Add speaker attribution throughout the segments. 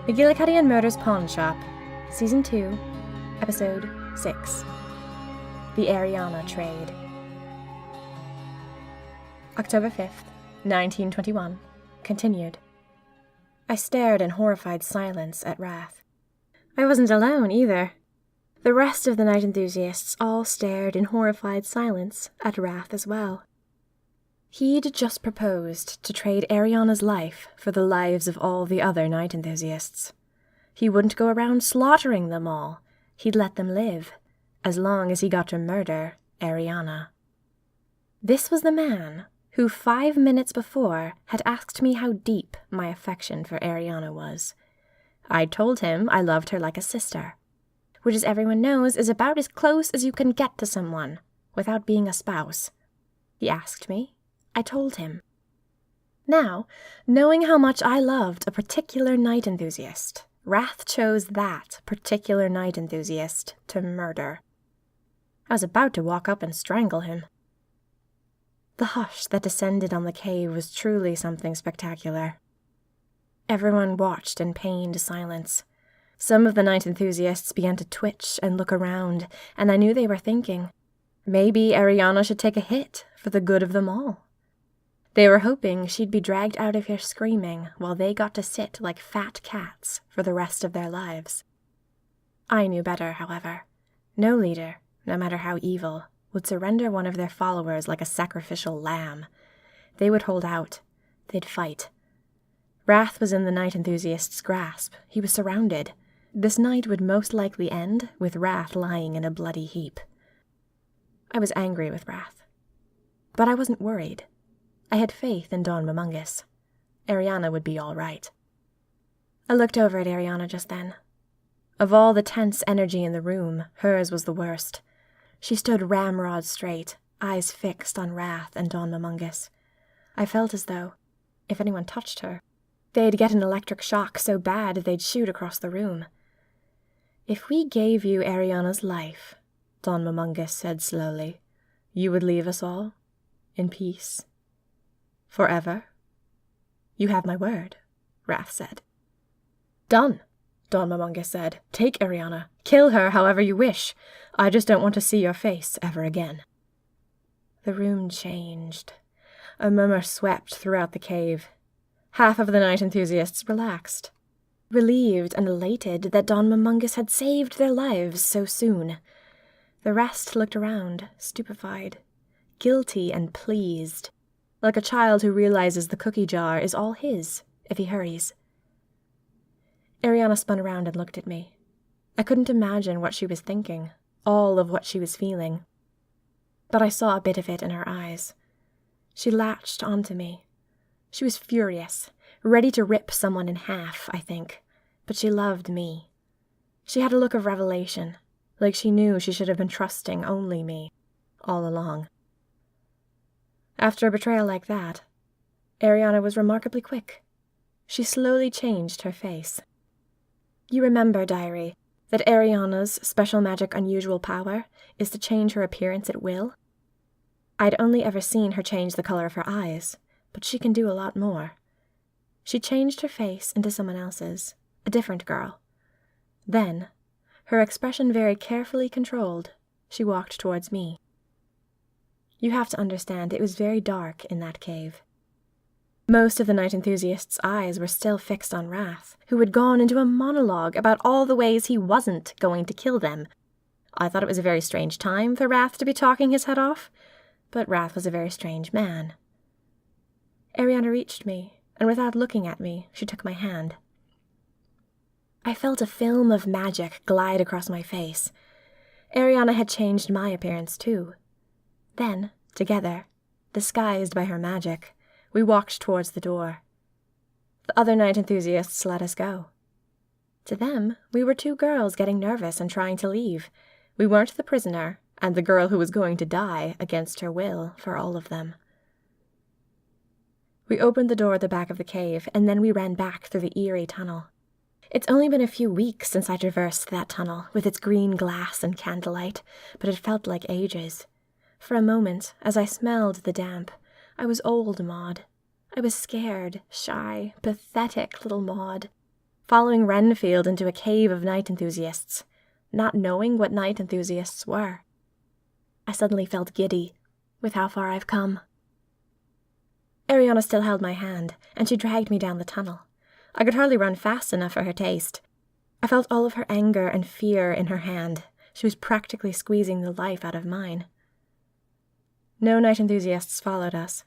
Speaker 1: McGillicuddy and Murder's Pawn Shop, Season 2, Episode 6. The Ariana Trade. October 5th, 1921. Continued. I stared in horrified silence at Wrath. I wasn't alone, either. The rest of the night enthusiasts all stared in horrified silence at Wrath as well. He'd just proposed to trade Ariana's life for the lives of all the other night enthusiasts. He wouldn't go around slaughtering them all. He'd let them live, as long as he got to murder Ariana. This was the man who 5 minutes before had asked me how deep my affection for Ariana was. I'd told him I loved her like a sister, which, as everyone knows, is about as close as you can get to someone without being a spouse. He asked me. I told him. Now, knowing how much I loved a particular night enthusiast, Wrath chose that particular night enthusiast to murder. I was about to walk up and strangle him. The hush that descended on the cave was truly something spectacular. Everyone watched in pained silence. Some of the night enthusiasts began to twitch and look around, and I knew they were thinking, maybe Ariana should take a hit for the good of them all. They were hoping she'd be dragged out of here screaming while they got to sit like fat cats for the rest of their lives. I knew better, however. No leader, no matter how evil, would surrender one of their followers like a sacrificial lamb. They would hold out. They'd fight. Wrath was in the night enthusiast's grasp. He was surrounded. This night would most likely end with Wrath lying in a bloody heap. I was angry with Wrath. But I wasn't worried. I had faith in Don Mamungus. Ariana would be all right. I looked over at Ariana just then. Of all the tense energy in the room, hers was the worst. She stood ramrod straight, eyes fixed on Wrath and Don Mamungus. I felt as though, if anyone touched her, they'd get an electric shock so bad they'd shoot across the room. If we gave you Ariana's life, Don Mamungus said slowly, you would leave us all in peace. Forever? You have my word, Wrath said. Done, Don Mamungus said. Take Ariana. Kill her however you wish. I just don't want to see your face ever again. The room changed. A murmur swept throughout the cave. Half of the night enthusiasts relaxed, relieved and elated that Don Mamungus had saved their lives so soon. The rest looked around, stupefied, guilty and pleased, like a child who realizes the cookie jar is all his if he hurries. Ariana spun around and looked at me. I couldn't imagine what she was thinking, all of what she was feeling. But I saw a bit of it in her eyes. She latched onto me. She was furious, ready to rip someone in half, I think, but she loved me. She had a look of revelation, like she knew she should have been trusting only me, all along. After a betrayal like that, Ariana was remarkably quick. She slowly changed her face. You remember, diary, that Ariana's special magic unusual power is to change her appearance at will? I'd only ever seen her change the color of her eyes, but she can do a lot more. She changed her face into someone else's, a different girl. Then, her expression very carefully controlled, she walked towards me. You have to understand, it was very dark in that cave. Most of the night enthusiasts' eyes were still fixed on Wrath, who had gone into a monologue about all the ways he wasn't going to kill them. I thought it was a very strange time for Wrath to be talking his head off, but Wrath was a very strange man. Ariana reached me, and without looking at me, she took my hand. I felt a film of magic glide across my face. Ariana had changed my appearance too. Then, together, disguised by her magic, we walked towards the door. The other night enthusiasts let us go. To them, we were two girls getting nervous and trying to leave. We weren't the prisoner, and the girl who was going to die against her will for all of them. We opened the door at the back of the cave, and then we ran back through the eerie tunnel. It's only been a few weeks since I traversed that tunnel, with its green glass and candlelight, but it felt like ages. For a moment, as I smelled the damp, I was old Maud. I was scared, shy, pathetic little Maud. following Renfield into a cave of night enthusiasts, not knowing what night enthusiasts were. I suddenly felt giddy with how far I've come. Ariana still held my hand, and she dragged me down the tunnel. I could hardly run fast enough for her taste. I felt all of her anger and fear in her hand. She was practically squeezing the life out of mine. No night enthusiasts followed us.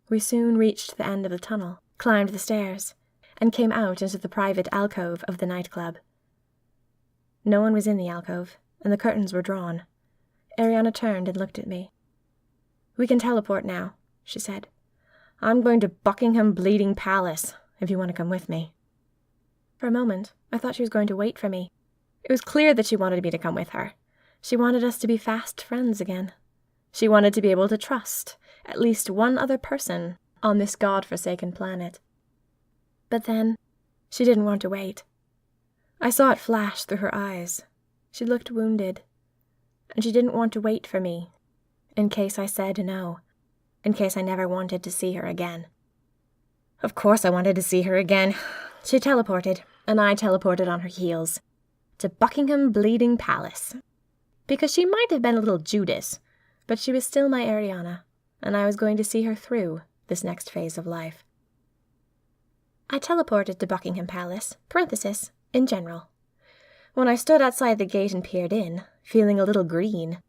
Speaker 1: We soon reached the end of the tunnel, climbed the stairs, and came out into the private alcove of the nightclub. No one was in the alcove, and the curtains were drawn. Ariana turned and looked at me. "We can teleport now," she said. "I'm going to Buckingham Bleeding Palace, if you want to come with me." For a moment, I thought she was going to wait for me. It was clear that she wanted me to come with her. She wanted us to be fast friends again. She wanted to be able to trust at least one other person on this god-forsaken planet. But then, she didn't want to wait. I saw it flash through her eyes. She looked wounded, and she didn't want to wait for me, in case I said no, in case I never wanted to see her again. Of course I wanted to see her again. She teleported, and I teleported on her heels, to Buckingham Bleeding Palace. Because she might have been a little Judas, but she was still my Ariana, and I was going to see her through this next phase of life. I teleported to Buckingham Palace, in general. When I stood outside the gate and peered in, feeling a little green,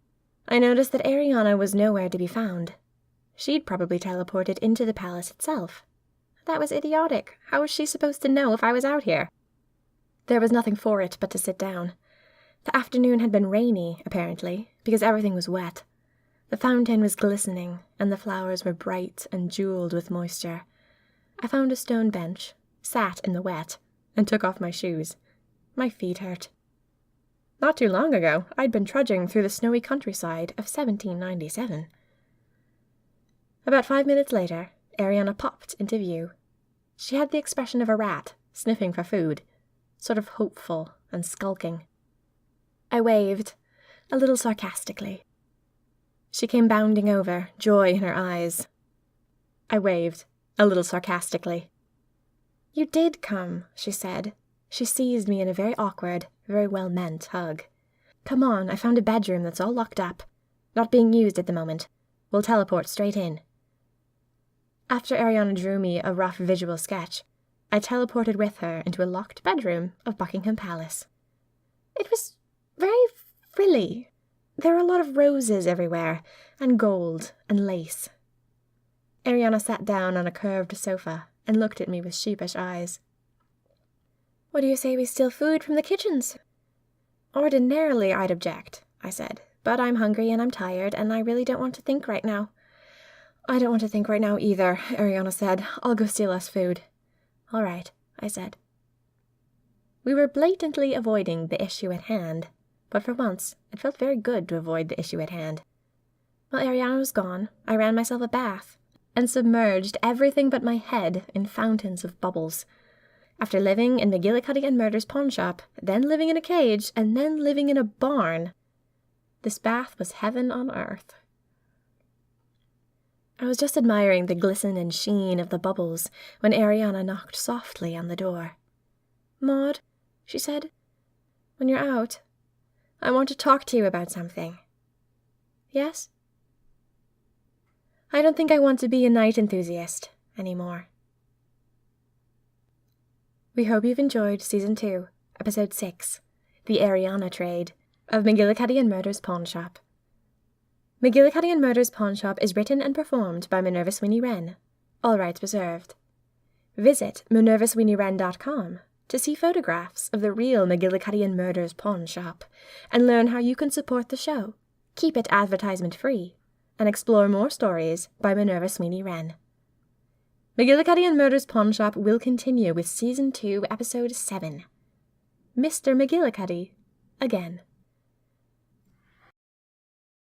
Speaker 1: I noticed that Ariana was nowhere to be found. She'd probably teleported into the palace itself. That was idiotic. How was she supposed to know if I was out here? There was nothing for it but to sit down. The afternoon had been rainy, apparently, because everything was wet. The fountain was glistening, and the flowers were bright and jewelled with moisture. I found a stone bench, sat in the wet, and took off my shoes. My feet hurt. Not too long ago, I'd been trudging through the snowy countryside of 1797. About 5 minutes later, Ariana popped into view. She had the expression of a rat, sniffing for food, sort of hopeful and skulking. I waved, a little sarcastically. She came bounding over, joy in her eyes. I waved, a little sarcastically. "You did come," she said. She seized me in a very awkward, very well-meant hug. "Come on, I found a bedroom that's all locked up. Not being used at the moment. We'll teleport straight in." After Ariana drew me a rough visual sketch, I teleported with her into a locked bedroom of Buckingham Palace. It was very frilly. There were a lot of roses everywhere, and gold and lace. Ariana sat down on a curved sofa and looked at me with sheepish eyes. "What do you say we steal food from the kitchens?" "Ordinarily I'd object," I said, "but I'm hungry and I'm tired and I really don't want to think right now." "I don't want to think right now either," Ariana said. "I'll go steal us food." "All right," I said. We were blatantly avoiding the issue at hand, but for once it felt very good to avoid the issue at hand. While Ariana was gone, I ran myself a bath and submerged everything but my head in fountains of bubbles. After living in McGillicuddy and Murder's pawn shop, then living in a cage, and then living in a barn, this bath was heaven on earth. I was just admiring the glisten and sheen of the bubbles when Ariana knocked softly on the door. "Maud," she said, "when you're out, I want to talk to you about something." "Yes?" "I don't think I want to be a night enthusiast anymore." We hope you've enjoyed Season 2, Episode 6, The Ariana Trade, of McGillicuddy and Murder's Pawn Shop. McGillicuddy and Murder's Pawn Shop is written and performed by Minerva Sweeney Wren. All rights reserved. Visit minervasweeneyWren.com to see photographs of the real McGillicuddy and Murder's Pawn Shop and learn how you can support the show, keep it advertisement-free, and explore more stories by Minerva Sweeney Wren. McGillicuddy and Murder's Pawn Shop will continue with Season 2, Episode 7. Mr. McGillicuddy, again.